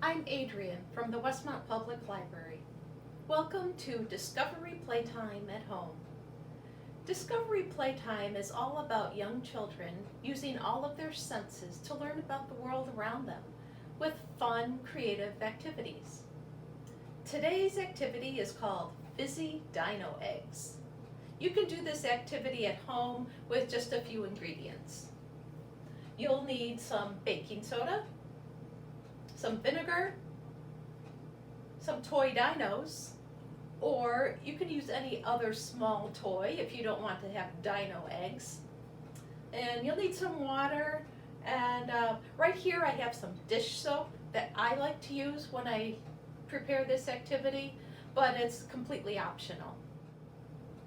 I'm Adrian from the Westmont Public Library. Welcome to Discovery Playtime at Home. Discovery Playtime is all about young children using all of their senses to learn about the world around them with fun, creative activities. Today's activity is called Fizzy Dino Eggs. You can do this activity at home with just a few ingredients. You'll need some baking soda, some vinegar, some toy dinos, or you can use any other small toy if you don't want to have dino eggs. And you'll need some water, and right here I have some dish soap that I like to use when I prepare this activity, but it's completely optional.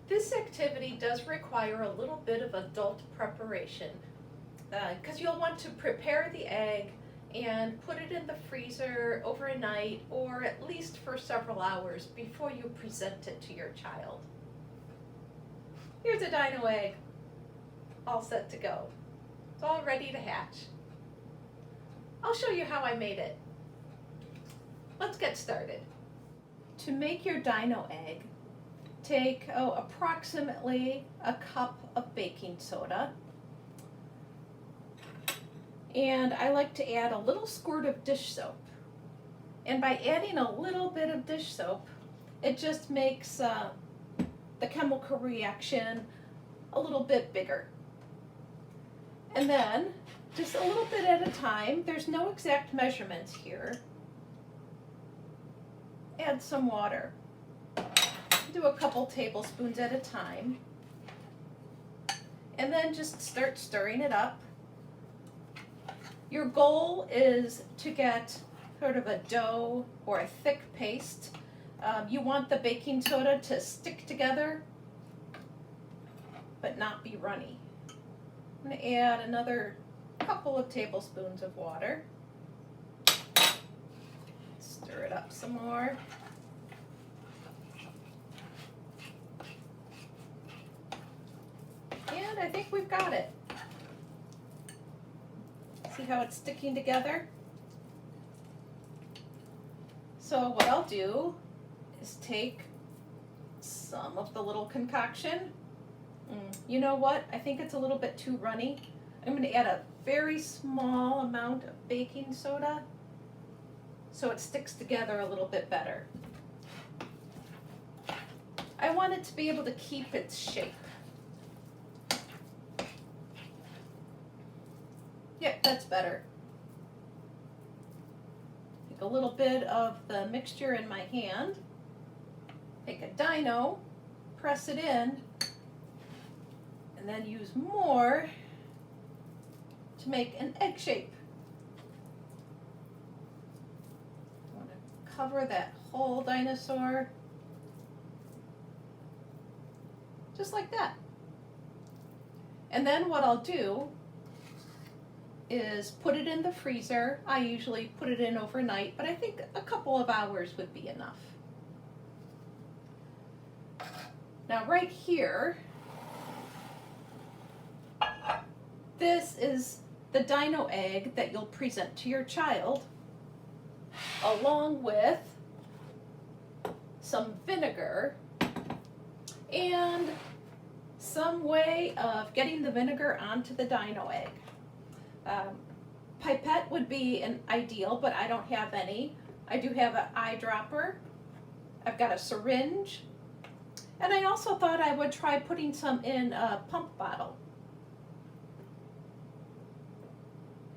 This activity does require a little bit of adult preparation because you'll want to prepare the egg and put it in the freezer overnight or at least for several hours before you present it to your child. Here's a dino egg, all set to go. It's all ready to hatch. I'll show you how I made it. Let's get started. To make your dino egg, take approximately a cup of baking soda. And I like to add a little squirt of dish soap. And by adding a little bit of dish soap, it just makes the chemical reaction a little bit bigger. And then, just a little bit at a time, there's no exact measurements here, add some water. Do a couple tablespoons at a time. And then just start stirring it up. Your goal is to get sort of a dough or a thick paste. You want the baking soda to stick together, but not be runny. I'm going to add another couple of tablespoons of water. Stir it up some more. And I think we've got it. See how it's sticking together? So what I'll do is take some of the little concoction. You know what? I think it's a little bit too runny. I'm going to add a very small amount of baking soda so it sticks together a little bit better. I want it to be able to keep its shape. Yep, that's better. Take a little bit of the mixture in my hand, take a dino, press it in, and then use more to make an egg shape. I want to cover that whole dinosaur, just like that. And then what I'll do is put it in the freezer. I usually put it in overnight, but I think a couple of hours would be enough. Now right here, this is the dino egg that you'll present to your child, along with some vinegar and some way of getting the vinegar onto the dino egg. Pipette would be an ideal, but I don't have any. I do have an eyedropper. I've got a syringe. And I also thought I would try putting some in a pump bottle.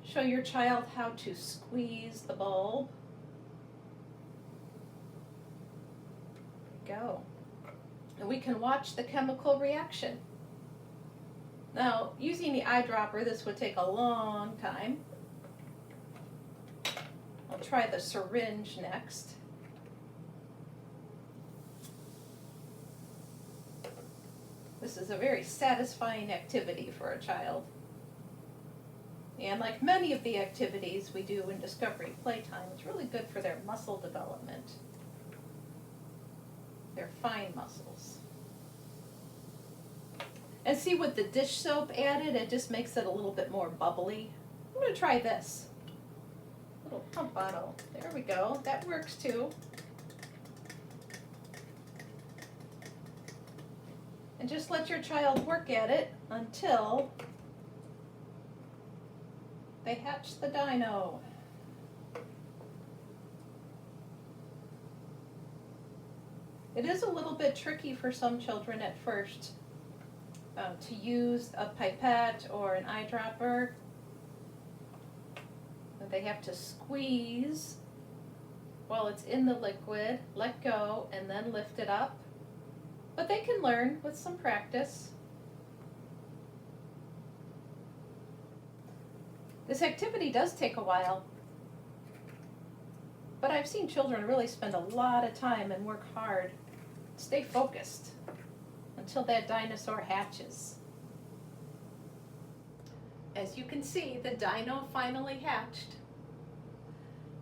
Show your child how to squeeze the bulb. There we go. And we can watch the chemical reaction. Now, using the eyedropper, this would take a long time. I'll try the syringe next. This is a very satisfying activity for a child. And like many of the activities we do in Discovery Playtime, it's really good for their muscle development, their fine muscles. And see, with the dish soap added, it just makes it a little bit more bubbly. I'm going to try this. little pump bottle. There we go. That works too. And just let your child work at it until they hatch the dino. It is a little bit tricky for some children at first to use a pipette or an eyedropper. They have to squeeze while it's in the liquid, let go, and then lift it up. But they can learn with some practice. This activity does take a while, but I've seen children really spend a lot of time and work hard, stay focused until that dinosaur hatches. As you can see, the dino finally hatched.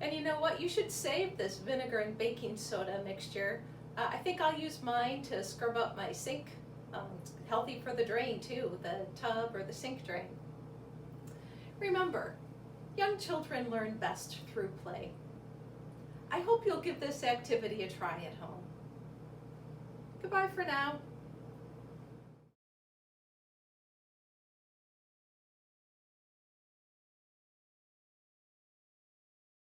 And you know what? You should save this vinegar and baking soda mixture. I think I'll use mine to scrub up my sink. It's healthy for the drain too, the tub or the sink drain. Remember, young children learn best through play. I hope you'll give this activity a try at home. Goodbye for now.